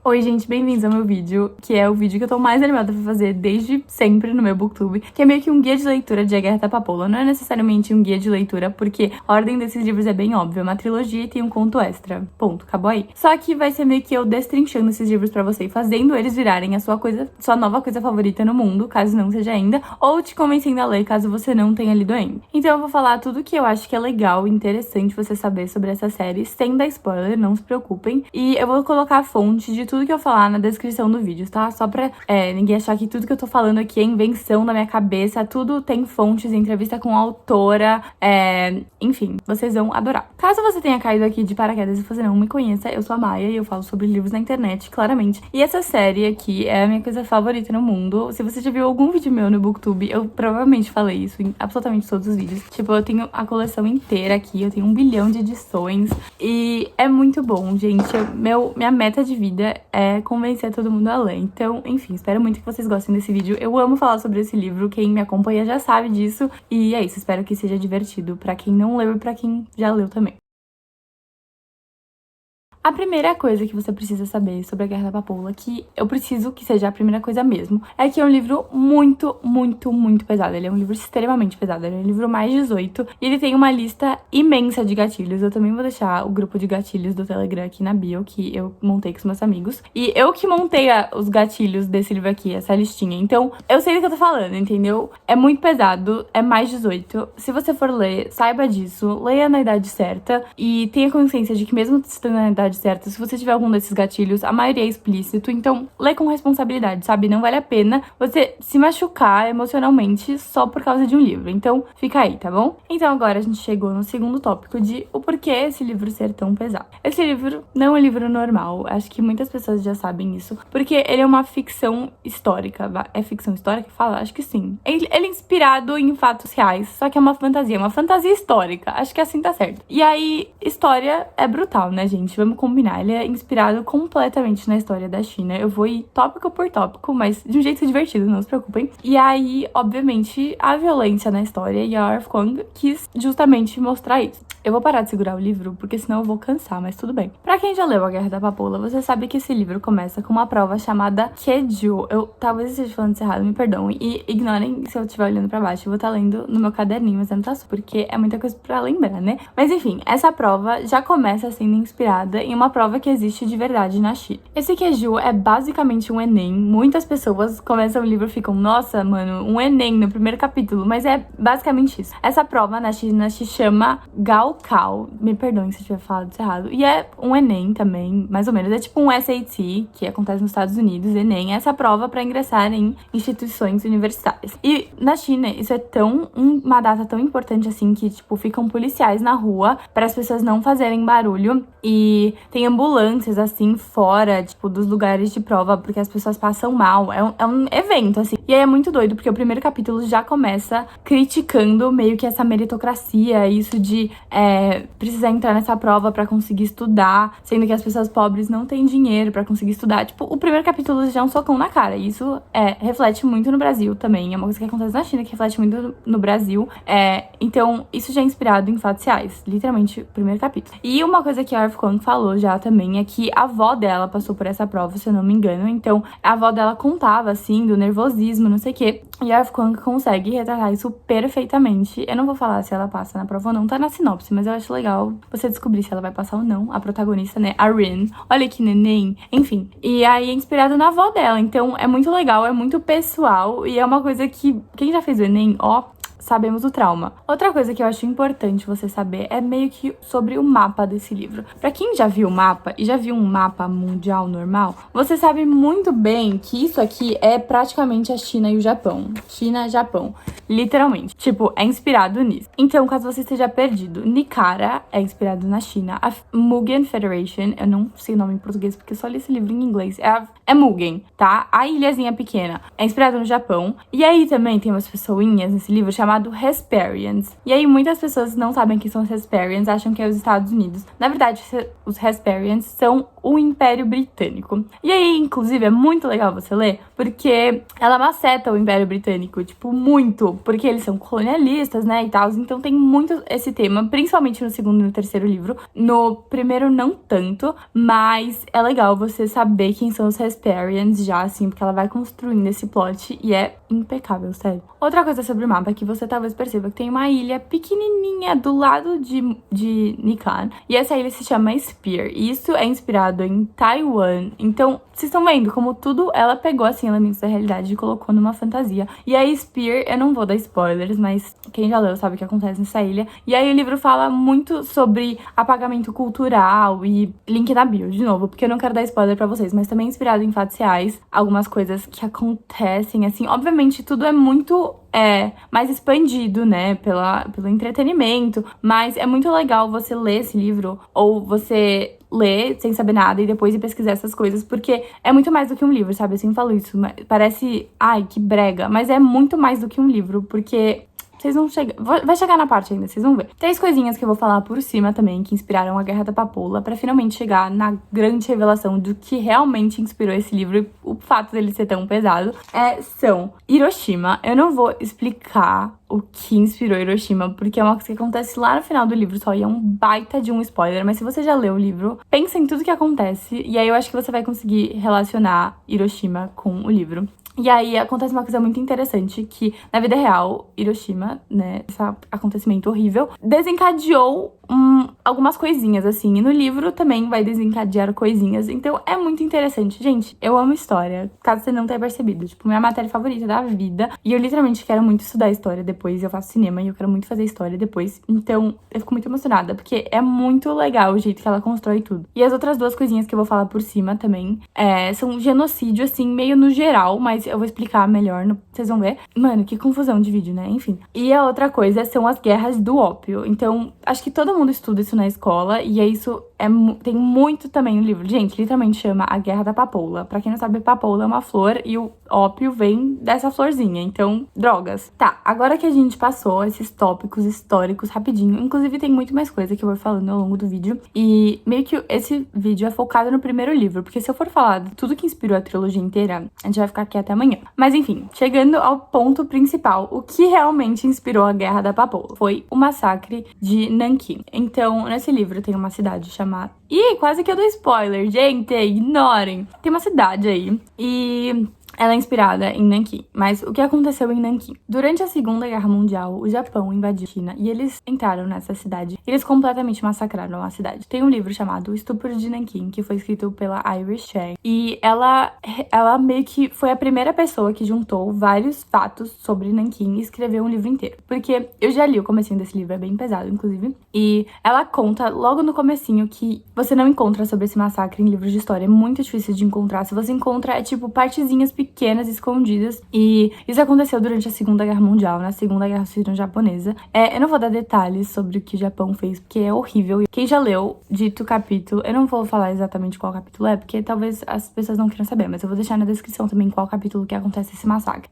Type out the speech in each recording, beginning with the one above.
Oi gente, bem-vindos ao meu vídeo, que é o vídeo que eu tô mais animada pra fazer desde sempre no meu booktube, que é meio que um guia de leitura de Agatha Papoula. Não é necessariamente um guia de leitura, porque a ordem desses livros é bem óbvia, é uma trilogia e tem um conto extra. Ponto, acabou aí. Só que vai ser meio que eu destrinchando esses livros pra você e fazendo eles virarem a sua nova coisa favorita no mundo, caso não seja ainda, ou te convencendo a ler, caso você não tenha lido ainda. Então eu vou falar tudo que eu acho que é legal e interessante você saber sobre essa série, sem dar spoiler, não se preocupem. E eu vou colocar a fonte de tudo que eu falar na descrição do vídeo, tá? Só pra ninguém achar que tudo que eu tô falando aqui é invenção da minha cabeça, tudo tem fontes, entrevista com a autora, enfim, vocês vão adorar. Caso você tenha caído aqui de paraquedas e você não me conheça, eu sou a Maia e eu falo sobre livros na internet, claramente. E essa série aqui é a minha coisa favorita no mundo. Se você já viu algum vídeo meu no booktube, eu provavelmente falei isso em absolutamente todos os vídeos. Tipo, eu tenho a coleção inteira aqui, eu tenho 1 bilhão de edições e é muito bom, gente. Minha meta de vida é convencer todo mundo a ler. Então, enfim, espero muito que vocês gostem desse vídeo. Eu amo falar sobre esse livro, quem me acompanha já sabe disso. E é isso, espero que seja divertido pra quem não leu e pra quem já leu também. A primeira coisa que você precisa saber sobre Agatha Papoula, que eu preciso que seja a primeira coisa mesmo, é que é um livro muito, muito, muito pesado. Ele é um livro extremamente pesado, ele é um livro mais 18 e ele tem uma lista imensa de gatilhos. Eu também vou deixar o grupo de gatilhos do Telegram aqui na bio, que eu montei com os meus amigos. E eu que montei os gatilhos desse livro aqui, essa listinha. Então, eu sei do que eu tô falando, entendeu? É muito pesado, é mais 18. Se você for ler, saiba disso, leia na idade certa e tenha consciência de que mesmo estando na idade certa, se você tiver algum desses gatilhos, a maioria é explícito, então lê com responsabilidade, sabe? Não vale a pena você se machucar emocionalmente só por causa de um livro, então fica aí, tá bom? Então agora a gente chegou no segundo tópico de o porquê esse livro ser tão pesado. Esse livro não é um livro normal, acho que muitas pessoas já sabem isso, porque ele é uma ficção histórica. É ficção histórica que fala? Acho que sim. Ele é inspirado em fatos reais, só que é uma fantasia histórica, acho que assim tá certo. E aí, história é brutal, né, gente? Vamos combinar, ele é inspirado completamente na história da China. Eu vou ir tópico por tópico, mas de um jeito divertido, não se preocupem. E aí, obviamente, a violência na história, e a Arf Kwang quis justamente mostrar isso. Eu vou parar de segurar o livro, porque senão eu vou cansar, mas tudo bem. Pra quem já leu A Guerra da Papoula, você sabe que esse livro começa com uma prova chamada Keju. Eu talvez esteja falando isso errado, me perdoem. E ignorem se eu estiver olhando pra baixo. Eu vou estar lendo no meu caderninho, mas eu não tá porque é muita coisa pra lembrar, né? Mas enfim, essa prova já começa sendo inspirada em uma prova que existe de verdade na China. Esse Keju é basicamente um Enem. Muitas pessoas começam o livro e ficam, nossa, mano, um Enem no primeiro capítulo. Mas é basicamente isso. Essa prova na China se chama Gaokao. Me perdoem se eu tiver falado isso errado. E é um Enem também, mais ou menos. É tipo um SAT, que acontece nos Estados Unidos, Enem. Essa prova para ingressar em instituições universitárias. E na China, isso é uma data tão importante assim que, tipo, ficam policiais na rua para as pessoas não fazerem barulho. E tem ambulâncias, assim, fora, tipo, dos lugares de prova, porque as pessoas passam mal. É um evento, assim. E aí é muito doido, porque o primeiro capítulo já começa criticando meio que essa meritocracia, isso de precisar entrar nessa prova pra conseguir estudar, sendo que as pessoas pobres não têm dinheiro pra conseguir estudar. Tipo, o primeiro capítulo já é um socão na cara. E isso reflete muito no Brasil também. É uma coisa que acontece na China, que reflete muito no Brasil. Então, isso já é inspirado em fatos reais. Literalmente, o primeiro capítulo. E uma coisa que a Arf Kwang falou já também é que a avó dela passou por essa prova, se eu não me engano. Então, a avó dela contava, assim, do nervosismo, não sei o quê. E a Arf Kwang consegue retratar isso perfeitamente. Eu não vou falar se ela passa na prova ou não, tá na sinopse, mas eu acho legal você descobrir se ela vai passar ou não. A protagonista, né, a Rin. Olha que neném. Enfim. E aí é inspirado na avó dela. Então, é muito legal, é muito pessoal. E é uma coisa que quem já fez o Enem, ó, sabemos o trauma. Outra coisa que eu acho importante você saber é meio que sobre o mapa desse livro. Pra quem já viu o mapa e já viu um mapa mundial normal, você sabe muito bem que isso aqui é praticamente a China e o Japão. China, Japão. Literalmente. Tipo, é inspirado nisso. Então, caso você esteja perdido, Nicara é inspirado na China. A Mugen Federation, eu não sei o nome em português porque eu só li esse livro em inglês. É Mugen, tá? A ilhazinha pequena é inspirada no Japão. E aí também tem umas pessoinhas nesse livro chamado Hesperians. E aí muitas pessoas não sabem quem são os Hesperians, acham que é os Estados Unidos. Na verdade, os Hesperians são o Império Britânico. E aí, inclusive, é muito legal você ler, porque ela maceta o Império Britânico, tipo, muito, porque eles são colonialistas, né, e tal, então tem muito esse tema, principalmente no segundo e no terceiro livro. No primeiro, não tanto, mas é legal você saber quem são os Hesperians já, assim, porque ela vai construindo esse plot e é impecável, sério. Outra coisa sobre o mapa é que você talvez perceba que tem uma ilha pequenininha do lado de Nikan, e essa ilha se chama Spear, e isso é inspirado em Taiwan. Então, vocês estão vendo como tudo ela pegou, assim, elementos da realidade e colocou numa fantasia. E aí, Spear, eu não vou dar spoilers, mas quem já leu sabe o que acontece nessa ilha. E aí, o livro fala muito sobre apagamento cultural e link na bio, de novo, porque eu não quero dar spoiler pra vocês, mas também é inspirado em fatos reais, algumas coisas que acontecem, assim. Obviamente, tudo é muito mais expandido, né, pelo entretenimento, mas é muito legal você ler esse livro, ou você ler sem saber nada e depois ir pesquisar essas coisas, porque é muito mais do que um livro, sabe? Eu sempre falo isso, parece, ai, que brega, mas é muito mais do que um livro, porque vocês vão chegar... Vai chegar na parte ainda, vocês vão ver. 3 coisinhas que eu vou falar por cima também, que inspiraram a Guerra da Papoula, pra finalmente chegar na grande revelação do que realmente inspirou esse livro e o fato dele ser tão pesado, são Hiroshima. Eu não vou explicar o que inspirou Hiroshima, porque é uma coisa que acontece lá no final do livro só, e é um baita de um spoiler, mas se você já leu o livro, pensa em tudo que acontece, e aí eu acho que você vai conseguir relacionar Hiroshima com o livro. E aí acontece uma coisa muito interessante, que na vida real, Hiroshima, né, esse acontecimento horrível, desencadeou algumas coisinhas, assim. E no livro também vai desencadear coisinhas. Então é muito interessante. Gente, eu amo história, caso você não tenha percebido. Tipo, minha matéria favorita da vida. E eu literalmente quero muito estudar história depois. Eu faço cinema e eu quero muito fazer história depois. Então eu fico muito emocionada, porque é muito legal o jeito que ela constrói tudo. E as outras 2 coisinhas que eu vou falar por cima também são genocídio, assim, meio no geral, mas eu vou explicar melhor, vocês vão ver. Mano, que confusão de vídeo, né? Enfim. E a outra coisa são as guerras do ópio. Então, acho que todo mundo estuda isso na escola, e é isso, tem muito também no livro. Gente, literalmente chama A Guerra da Papoula. Pra quem não sabe, papoula é uma flor e o ópio vem dessa florzinha, então, drogas. Tá, agora que a gente passou esses tópicos históricos rapidinho, inclusive tem muito mais coisa que eu vou falando ao longo do vídeo, e meio que esse vídeo é focado no primeiro livro, porque se eu for falar de tudo que inspirou a trilogia inteira, a gente vai ficar aqui até amanhã. Mas enfim, chegando ao ponto principal, o que realmente inspirou a Guerra da Papoula foi o massacre de Nanquim. Então, nesse livro tem uma cidade chamada... Ih, quase que eu dou spoiler, gente, ignorem. Tem uma cidade aí e... ela é inspirada em Nanquim. Mas o que aconteceu em Nanquim? Durante a Segunda Guerra Mundial, o Japão invadiu a China e eles entraram nessa cidade. Eles completamente massacraram a cidade. Tem um livro chamado O Estupro de Nanquim, que foi escrito pela Iris Chang. E ela meio que foi a primeira pessoa que juntou vários fatos sobre Nanquim e escreveu um livro inteiro. Porque eu já li o comecinho desse livro, é bem pesado, inclusive. E ela conta logo no comecinho que você não encontra sobre esse massacre em livros de história. É muito difícil de encontrar. Se você encontra, é tipo partezinhas pequenas, escondidas. E isso aconteceu durante a Segunda Guerra Mundial, na Segunda Guerra Civil Japonesa. Eu não vou dar detalhes sobre o que o Japão fez, porque é horrível. Quem já leu dito capítulo, eu não vou falar exatamente qual capítulo é, porque talvez as pessoas não queiram saber, mas eu vou deixar na descrição também qual capítulo que acontece esse massacre.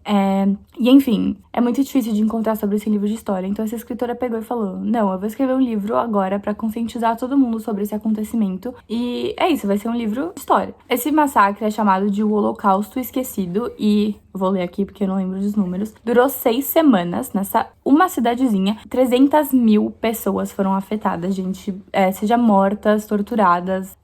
E enfim, é muito difícil de encontrar sobre esse livro de história, então essa escritora pegou e falou, não, eu vou escrever um livro agora pra conscientizar todo mundo sobre esse acontecimento, e é isso, vai ser um livro de história. Esse massacre é chamado de O Holocausto Esquecido, e vou ler aqui porque eu não lembro dos números, durou 6 semanas nessa uma cidadezinha. 300 mil pessoas foram afetadas, gente, seja mortas, torturadas,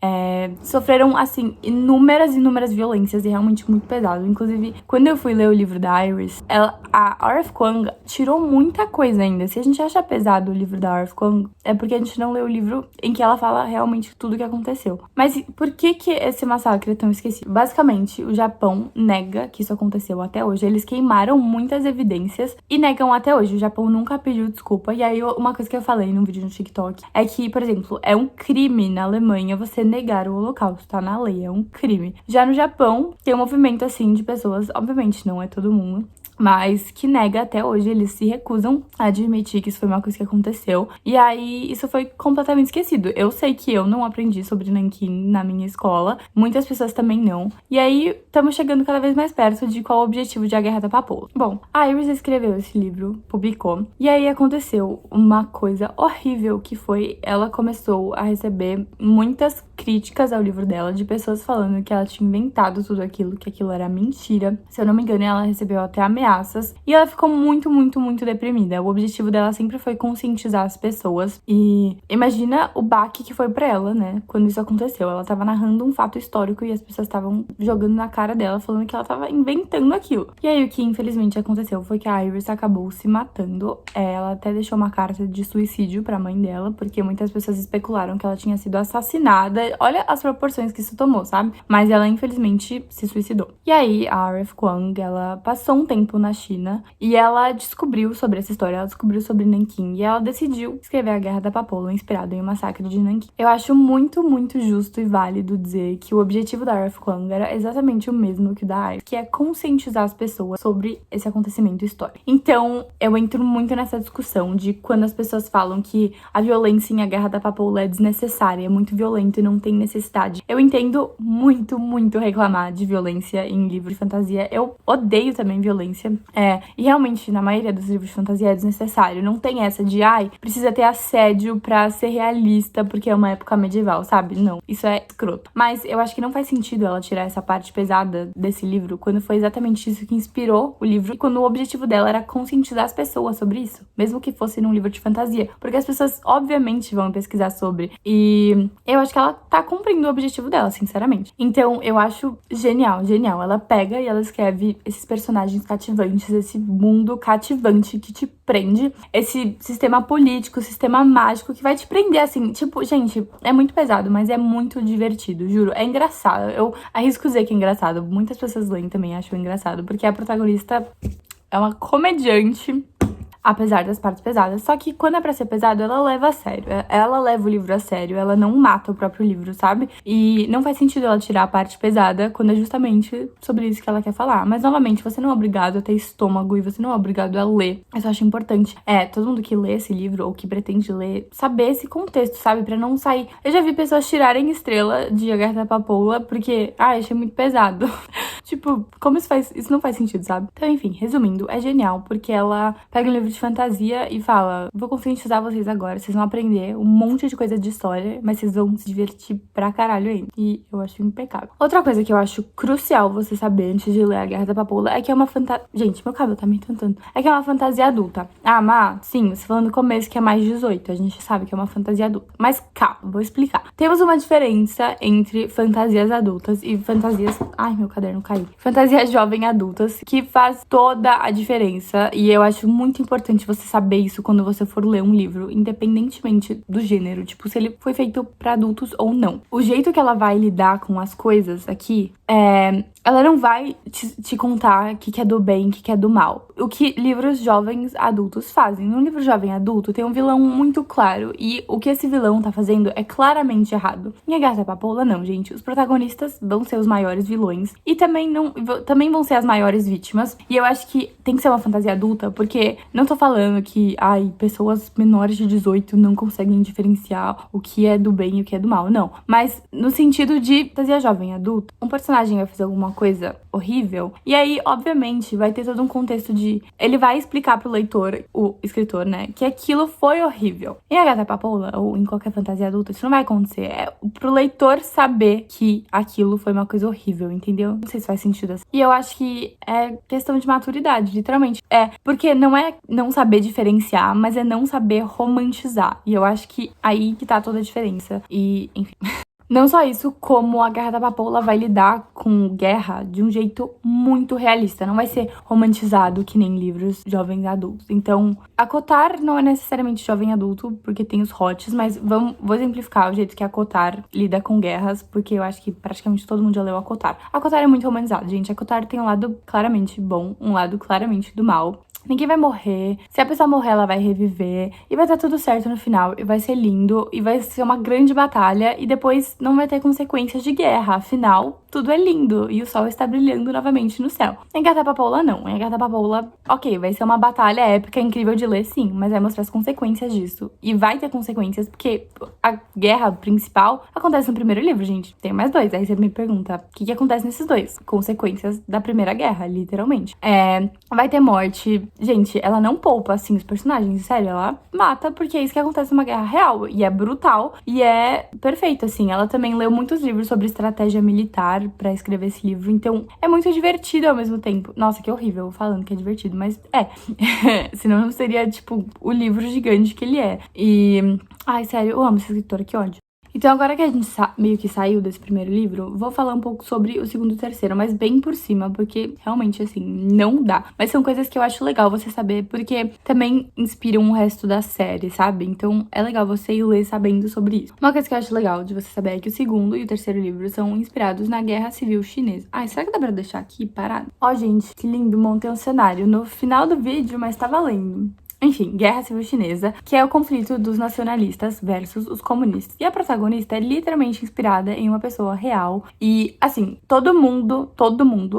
sofreram, assim, inúmeras violências, e realmente muito pesado. Inclusive, quando eu fui ler o livro da Iris, a R.F. Kuang tirou muita coisa ainda. Se a gente acha pesado o livro da R.F. Kuang, é porque a gente não leu o livro em que ela fala realmente tudo o que aconteceu. Mas por que esse massacre é tão esquecido? Basicamente, o Japão nega que isso aconteceu até hoje. Eles queimaram muitas evidências e negam até hoje. O Japão nunca pediu desculpa. E aí, uma coisa que eu falei num vídeo no TikTok é que, por exemplo, é um crime na Alemanha você negar o Holocausto, tá na lei, é um crime. Já no Japão, tem um movimento, assim, de pessoas, obviamente não é todo mundo, mas que nega até hoje, eles se recusam a admitir que isso foi uma coisa que aconteceu. E aí, isso foi completamente esquecido. Eu sei que eu não aprendi sobre Nanquim na minha escola, muitas pessoas também não. E aí, estamos chegando cada vez mais perto de qual é o objetivo de A Guerra da Papoula. Bom, a Iris escreveu esse livro, publicou, e aí aconteceu uma coisa horrível, que foi, ela começou a receber muitas críticas ao livro dela, de pessoas falando que ela tinha inventado tudo aquilo, que aquilo era mentira. Se eu não me engano, ela recebeu até ameaças, e ela ficou muito, muito, muito deprimida. O objetivo dela sempre foi conscientizar as pessoas, e imagina o baque que foi pra ela, né, quando isso aconteceu. Ela tava narrando um fato histórico e as pessoas estavam jogando na cara dela, falando que ela tava inventando aquilo. E aí, o que infelizmente aconteceu foi que a Iris acabou se matando. Ela até deixou uma carta de suicídio pra mãe dela, porque muitas pessoas especularam que ela tinha sido assassinada. Olha as proporções que isso tomou, sabe? Mas ela, infelizmente, se suicidou. E aí, a R.F. Kuang, ela passou um tempo na China e ela descobriu sobre essa história, ela descobriu sobre Nanquim e ela decidiu escrever A Guerra da Papoula, inspirado em o massacre de Nanquim. Eu acho muito, muito justo e válido dizer que o objetivo da R.F. Kuang era exatamente o mesmo que o da Iris, que é conscientizar as pessoas sobre esse acontecimento histórico. Então, eu entro muito nessa discussão de quando as pessoas falam que a violência em A Guerra da Papoula é desnecessária, é muito violento e não tem necessidade. Eu entendo muito, muito reclamar de violência em livro de fantasia. Eu odeio também violência. E realmente, na maioria dos livros de fantasia é desnecessário. Não tem essa de, precisa ter assédio pra ser realista, porque é uma época medieval, sabe? Não, isso é escroto. Mas eu acho que não faz sentido ela tirar essa parte pesada desse livro, quando foi exatamente isso que inspirou o livro, e quando o objetivo dela era conscientizar as pessoas sobre isso, mesmo que fosse num livro de fantasia, porque as pessoas obviamente vão pesquisar sobre, e eu acho que ela tá cumprindo o objetivo dela, sinceramente. Então eu acho genial, genial. Ela pega e ela escreve esses personagens cativantes, esse mundo cativante que te prende, esse sistema político, sistema mágico que vai te prender, assim, tipo, gente, é muito pesado, mas é muito divertido, juro, é engraçado. Eu arrisco dizer que é engraçado, muitas pessoas leem também, acham engraçado, porque a protagonista é uma comediante, apesar das partes pesadas. Só que quando é pra ser pesado, ela leva a sério. Ela leva o livro a sério, ela não mata o próprio livro, sabe? E não faz sentido ela tirar a parte pesada quando é justamente sobre isso que ela quer falar. Mas, novamente, você não é obrigado a ter estômago e você não é obrigado a ler. Isso eu acho importante. Todo mundo que lê esse livro ou que pretende ler, saber esse contexto, sabe? Pra não sair... Eu já vi pessoas tirarem estrela de A Guerra da Papoula porque, achei muito pesado. Tipo, como isso não faz sentido, sabe? Então, enfim, resumindo, é genial porque ela pega um livro de fantasia e fala: vou conscientizar vocês agora, vocês vão aprender um monte de coisa de história, mas vocês vão se divertir pra caralho ainda. E eu acho impecável. Outra coisa que eu acho crucial você saber antes de ler A Guerra da Papoula é que é uma fantasia... Gente, meu cabelo tá me tentando. É que é uma fantasia adulta. Sim, você falando no começo que é mais 18, a gente sabe que é uma fantasia adulta. Mas calma, vou explicar. Temos uma diferença entre fantasias adultas e fantasias... Ai, meu caderno caiu. Fantasias jovem adultas, que faz toda a diferença. E eu acho muito importante você saber isso quando você for ler um livro, independentemente do gênero, tipo, se ele foi feito pra adultos ou não. O jeito que ela vai lidar com as coisas aqui ela não vai te contar o que é do bem, o que é do mal. O que livros jovens adultos fazem. No livro jovem adulto tem um vilão muito claro, e o que esse vilão tá fazendo é claramente errado. Em A Guerra da Papoula, não, gente. Os protagonistas vão ser os maiores vilões e também vão ser as maiores vítimas. E eu acho que tem que ser uma fantasia adulta, porque não tô falando que, pessoas menores de 18 não conseguem diferenciar o que é do bem e o que é do mal, não. Mas no sentido de fantasia jovem adulta, um personagem vai fazer alguma coisa horrível, e aí, obviamente, vai ter todo um contexto de... Ele vai explicar pro leitor, o escritor, né, que aquilo foi horrível. Em A Guerra da Papoula, ou em qualquer fantasia adulta, isso não vai acontecer. É pro leitor saber que aquilo foi uma coisa horrível, entendeu? Não sei se faz sentido assim. E eu acho que é questão de maturidade, literalmente. Porque não é não saber diferenciar, mas é não saber romantizar. E eu acho que aí que tá toda a diferença. E, enfim... Não só isso, como A Guerra da Papoula vai lidar com guerra de um jeito muito realista. Não vai ser romantizado que nem livros jovens adultos. Então, a Kotar não é necessariamente jovem adulto, porque tem os hots, mas vou exemplificar o jeito que a Kotar lida com guerras, porque eu acho que praticamente todo mundo já leu a Kotar. A Kotar é muito romantizada, gente. A Kotar tem um lado claramente bom, um lado claramente do mal. ninguém vai morrer. Se a pessoa morrer, ela vai reviver. E vai dar tudo certo no final. E vai ser lindo. E vai ser uma grande batalha. E depois não vai ter consequências de guerra. Afinal, tudo é lindo. E o sol está brilhando novamente no céu. Em Carta pra Paola, não. Em Carta pra Paola, ok, vai ser uma batalha épica, incrível de ler, sim. Mas vai mostrar as consequências disso. E vai ter consequências, porque a guerra principal acontece no primeiro livro, gente. Tem mais dois. Aí você me pergunta, o que acontece nesses dois? Consequências da Primeira Guerra, literalmente. Vai ter morte. Gente, ela não poupa, assim, os personagens. Sério, ela mata, porque é isso que acontece numa guerra real. E é brutal. E é perfeito, assim. Ela também leu muitos livros sobre estratégia militar pra escrever esse livro. Então, é muito divertido ao mesmo tempo. Nossa, que horrível falando que é divertido, mas é. Senão não seria, tipo, o livro gigante que ele é. E... ai, sério, eu amo essa escritora, que ódio. Então, agora que a gente meio que saiu desse primeiro livro, vou falar um pouco sobre o segundo e o terceiro, mas bem por cima, porque realmente, assim, não dá. Mas são coisas que eu acho legal você saber, porque também inspiram o resto da série, sabe? Então, é legal você ir ler sabendo sobre isso. Uma coisa que eu acho legal de você saber é que o segundo e o terceiro livro são inspirados na Guerra Civil Chinesa. Ai, será que dá pra deixar aqui parado? Ó, gente, que lindo, montei um cenário no final do vídeo, mas tá valendo. Enfim, Guerra Civil Chinesa, que é o conflito dos nacionalistas versus os comunistas. E a protagonista é literalmente inspirada em uma pessoa real. E, assim, todo mundo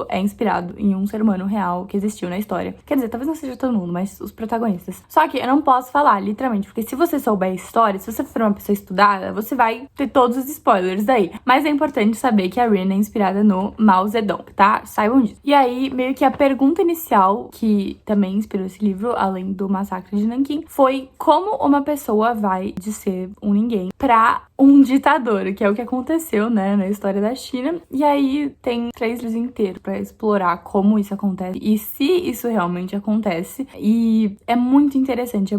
é inspirado em um ser humano real que existiu na história. Quer dizer, talvez não seja todo mundo, mas os protagonistas. Só que eu não posso falar, literalmente, porque se você souber a história, se você for uma pessoa estudada, você vai ter todos os spoilers daí. Mas é importante saber que a Rin é inspirada no Mao Zedong, tá? Saibam disso. E aí, meio que a pergunta inicial, que também inspirou esse livro, além do massacre de Nanquim, foi como uma pessoa vai de ser um ninguém pra um ditador, que é o que aconteceu, né, na história da China. E aí tem 3 livros inteiros pra explorar como isso acontece e se isso realmente acontece. E é muito interessante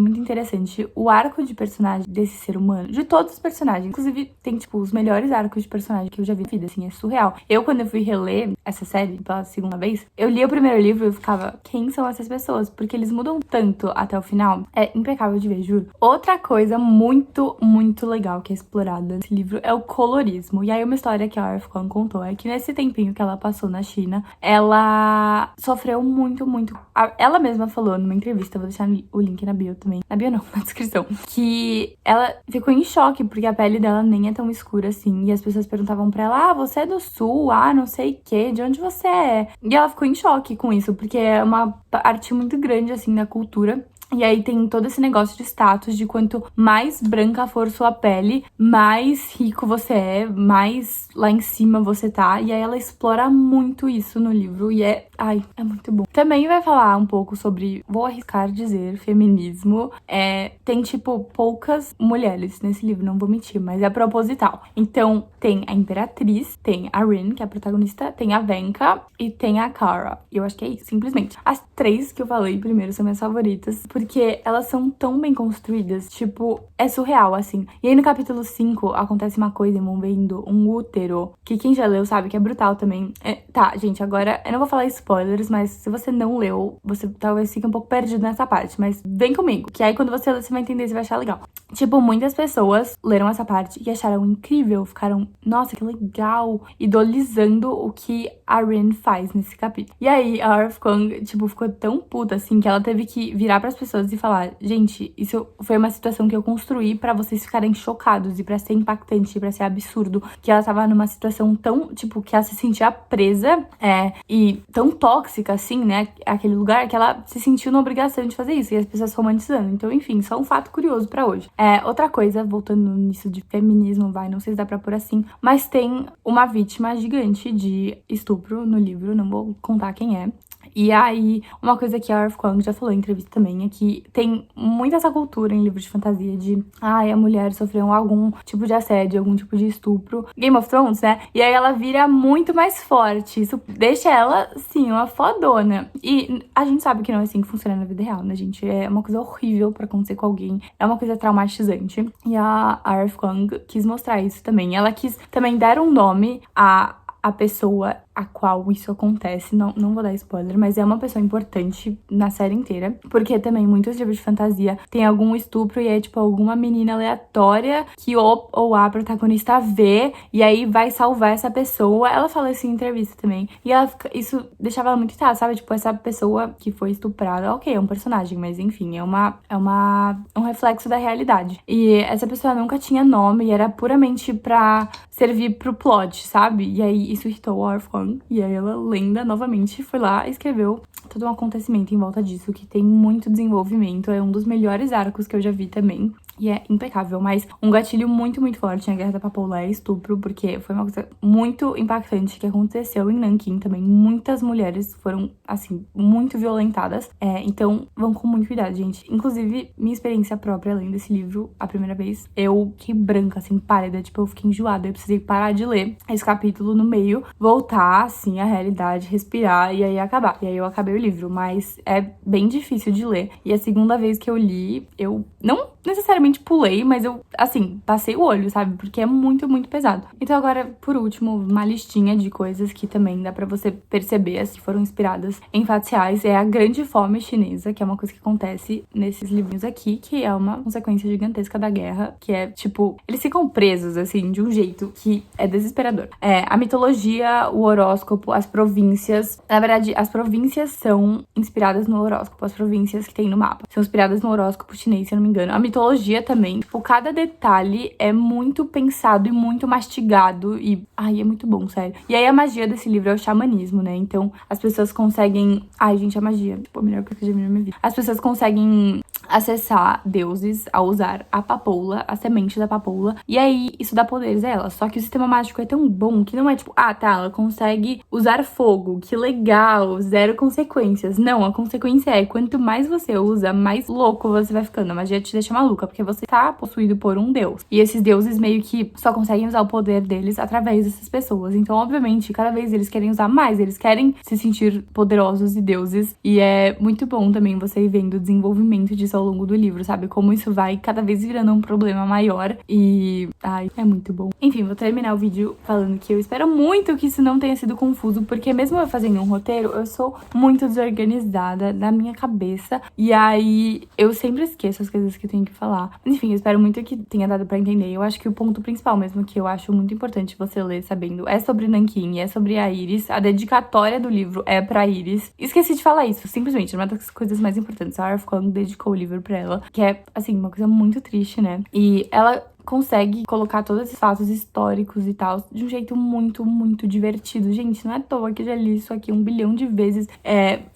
o arco de personagem desse ser humano, de todos os personagens. Inclusive, tem, tipo, os melhores arcos de personagem que eu já vi na vida, assim, é surreal. Eu, quando eu fui reler essa série pela segunda vez, eu li o primeiro livro e eu ficava, quem são essas pessoas? Porque eles mudam tanto até o final. É impecável de ver, juro. Outra coisa muito, muito legal que é explorada nesse livro é o colorismo. E aí uma história que a Arif Kwan contou é que nesse tempinho que ela passou na China, ela sofreu muito, muito. Ela mesma falou numa entrevista, vou deixar o link na bio também. Na bio não, na descrição. Que ela ficou em choque, porque a pele dela nem é tão escura assim. E as pessoas perguntavam pra ela, você é do sul, não sei o que, de onde você é? E ela ficou em choque com isso, porque é uma parte muito grande, assim, da cultura. E aí tem todo esse negócio de status, de quanto mais branca for sua pele, mais rico você é, mais lá em cima você tá. E aí ela explora muito isso no livro e é muito bom. Também vai falar um pouco sobre, vou arriscar dizer, feminismo. Tem, tipo, poucas mulheres nesse livro, não vou mentir, mas é proposital. Então, tem a Imperatriz, tem a Rin, que é a protagonista, tem a Venka e tem a Kara. E eu acho que é isso, simplesmente. As 3 que eu falei primeiro são minhas favoritas, porque elas são tão bem construídas, tipo, é surreal, assim. E aí no capítulo 5 acontece uma coisa envolvendo um útero, que quem já leu sabe que é brutal também. Tá, gente, agora eu não vou falar spoilers, mas se você não leu, você talvez fique um pouco perdido nessa parte, mas vem comigo, que aí quando você ler, você vai entender, você vai achar legal. Tipo, muitas pessoas leram essa parte e acharam incrível, ficaram, nossa, que legal, idolizando o que a Rin faz nesse capítulo. E aí a Arif Kwan, tipo, ficou tão puta, assim, que ela teve que virar pras pessoas e falar, gente, isso foi uma situação que eu construí pra vocês ficarem chocados e pra ser impactante, e pra ser absurdo, que ela tava numa situação tão, tipo, que ela se sentia presa, e tão tóxica, assim, né, aquele lugar, que ela se sentiu na obrigação de fazer isso, e as pessoas romantizando. Então, enfim, só um fato curioso pra hoje. Outra coisa, voltando nisso de feminismo, não sei se dá pra pôr assim, mas tem uma vítima gigante de estupro no livro, não vou contar quem é. E aí, uma coisa que a Arif Kwan já falou em entrevista também é que tem muita essa cultura em livros de fantasia de a mulher sofreu algum tipo de assédio, algum tipo de estupro. Game of Thrones, né? E aí ela vira muito mais forte. Isso deixa ela, sim, uma fodona. E a gente sabe que não é assim que funciona na vida real, né, gente? É uma coisa horrível pra acontecer com alguém. É uma coisa traumatizante. E a Arif Kwan quis mostrar isso também. Ela quis também dar um nome a pessoa, a qual isso acontece, não vou dar spoiler, mas é uma pessoa importante na série inteira, porque também muitos livros de fantasia tem algum estupro e é tipo alguma menina aleatória que ou a protagonista vê e aí vai salvar essa pessoa. Ela fala isso em entrevista também. E isso deixava ela muito irritada, sabe? Tipo, essa pessoa que foi estuprada, ok, é um personagem, mas enfim, é um reflexo da realidade. E essa pessoa nunca tinha nome e era puramente pra servir pro plot, sabe? E aí isso irritou a Orphan. E aí ela, lenda, novamente foi lá e escreveu todo um acontecimento em volta disso, que tem muito desenvolvimento. É um dos melhores arcos que eu já vi também. E é impecável, mas um gatilho muito, muito forte na Guerra da Papoula é estupro, porque foi uma coisa muito impactante que aconteceu em Nanquim também. Muitas mulheres foram, assim, muito violentadas. Então, vão com muito cuidado, gente. Inclusive, minha experiência própria, além desse livro, a primeira vez, eu fiquei branca, assim, pálida. Tipo, eu fiquei enjoada. Eu precisei parar de ler esse capítulo no meio, voltar, assim, à realidade, respirar e aí acabar. E aí eu acabei o livro, mas é bem difícil de ler. E a segunda vez que eu li, eu não necessariamente pulei, mas eu, assim, passei o olho, sabe? Porque é muito, muito pesado. Então agora, por último, uma listinha de coisas que também dá pra você perceber, se foram inspiradas em fatos reais. É a Grande Fome Chinesa, que é uma coisa que acontece nesses livrinhos aqui, que é uma consequência gigantesca da guerra, que é, tipo, eles ficam presos, assim, de um jeito que é desesperador. A mitologia, o horóscopo, as províncias. Na verdade, as províncias são inspiradas no horóscopo, as províncias que tem no mapa. São inspiradas no horóscopo chinês, se eu não me engano. A mitologia também, tipo, cada detalhe é muito pensado e muito mastigado e, ai, é muito bom, sério. E aí a magia desse livro é o xamanismo, né? Então, as pessoas conseguem, ai, gente, a magia, tipo, a melhor coisa que eu já vi na minha vida. As pessoas conseguem acessar deuses ao usar a papoula, a semente da papoula, e aí isso dá poderes a ela. Só que o sistema mágico é tão bom que não é tipo, ah, tá, ela consegue usar fogo, que legal, zero consequências. Não, a consequência é, quanto mais você usa, mais louco você vai ficando. A magia te deixa maluca, porque você tá possuído por um deus. E esses deuses meio que só conseguem usar o poder deles através dessas pessoas. Então, obviamente, cada vez eles querem usar mais, eles querem se sentir poderosos e deuses. E é muito bom também você ir vendo o desenvolvimento disso ao longo do livro, sabe? Como isso vai cada vez virando um problema maior. E, ai, é muito bom. Enfim, vou terminar o vídeo falando que eu espero muito que isso não tenha sido confuso, porque mesmo eu fazendo um roteiro, eu sou muito desorganizada na minha cabeça. E aí, eu sempre esqueço as coisas que eu tenho que falar. Enfim, eu espero muito que tenha dado pra entender. Eu acho que o ponto principal mesmo, que eu acho muito importante você ler sabendo, é sobre Nanquim, é sobre a Iris. A dedicatória do livro é pra Iris. Esqueci de falar isso, simplesmente, uma das coisas mais importantes. A Arf Kwang dedicou o livro pra ela, que é, assim, uma coisa muito triste, né? E ela consegue colocar todos esses fatos históricos e tal de um jeito muito, muito divertido. Gente, não é à toa que eu já li isso aqui 1 bilhão de vezes.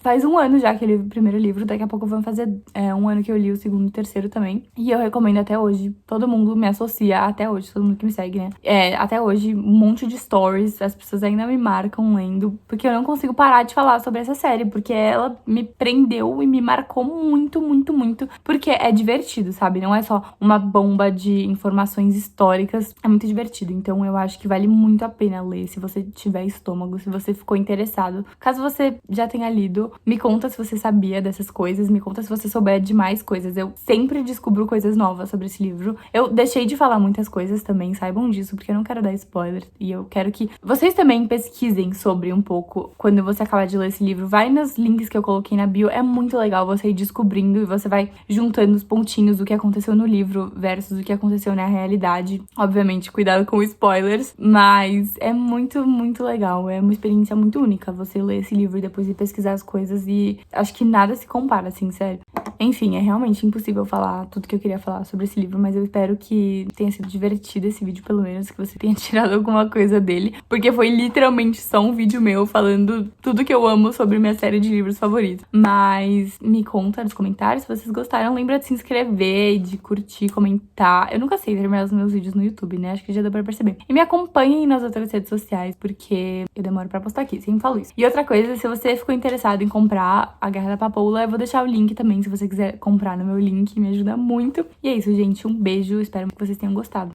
Faz um ano já que eu li o primeiro livro, daqui a pouco vão fazer um ano que eu li o segundo e o terceiro também. E eu recomendo até hoje. Todo mundo me associa, até hoje, todo mundo que me segue, né? Até hoje, um monte de stories, as pessoas ainda me marcam lendo, porque eu não consigo parar de falar sobre essa série, porque ela me prendeu e me marcou muito, muito, muito, porque é divertido, sabe? Não é só uma bomba de informações históricas, é muito divertido. Então eu acho que vale muito a pena ler, se você tiver estômago, se você ficou interessado. Caso você já tenha lido, me conta se você sabia dessas coisas, me conta se você souber de mais coisas. Eu sempre descubro coisas novas sobre esse livro. Eu deixei de falar muitas coisas também, saibam disso, porque eu não quero dar spoiler. E eu quero que vocês também pesquisem sobre um pouco. Quando você acabar de ler esse livro, vai nos links que eu coloquei na bio. É muito legal você ir descobrindo e você vai juntando os pontinhos do que aconteceu no livro versus o que aconteceu na realidade. Obviamente, cuidado com spoilers, mas é muito, muito legal. É uma experiência muito única você ler esse livro e depois ir pesquisar as coisas, e acho que nada se compara, assim, sério. Enfim, é realmente impossível falar tudo que eu queria falar sobre esse livro, mas eu espero que tenha sido divertido esse vídeo, pelo menos, que você tenha tirado alguma coisa dele, porque foi literalmente só um vídeo meu falando tudo que eu amo sobre minha série de livros favoritos. Mas me conta nos comentários se vocês gostaram. Lembra de se inscrever e de curtir, comentar. Eu nunca sei terminar os meus vídeos no YouTube, né? Acho que já deu pra perceber. E me acompanhem nas outras redes sociais, porque eu demoro pra postar aqui, sempre falo isso. E outra coisa, se você ficou interessado em comprar a Guerra da Papoula, eu vou deixar o link também, se você quiser comprar no meu link, me ajuda muito. E é isso, gente. Um beijo, espero que vocês tenham gostado.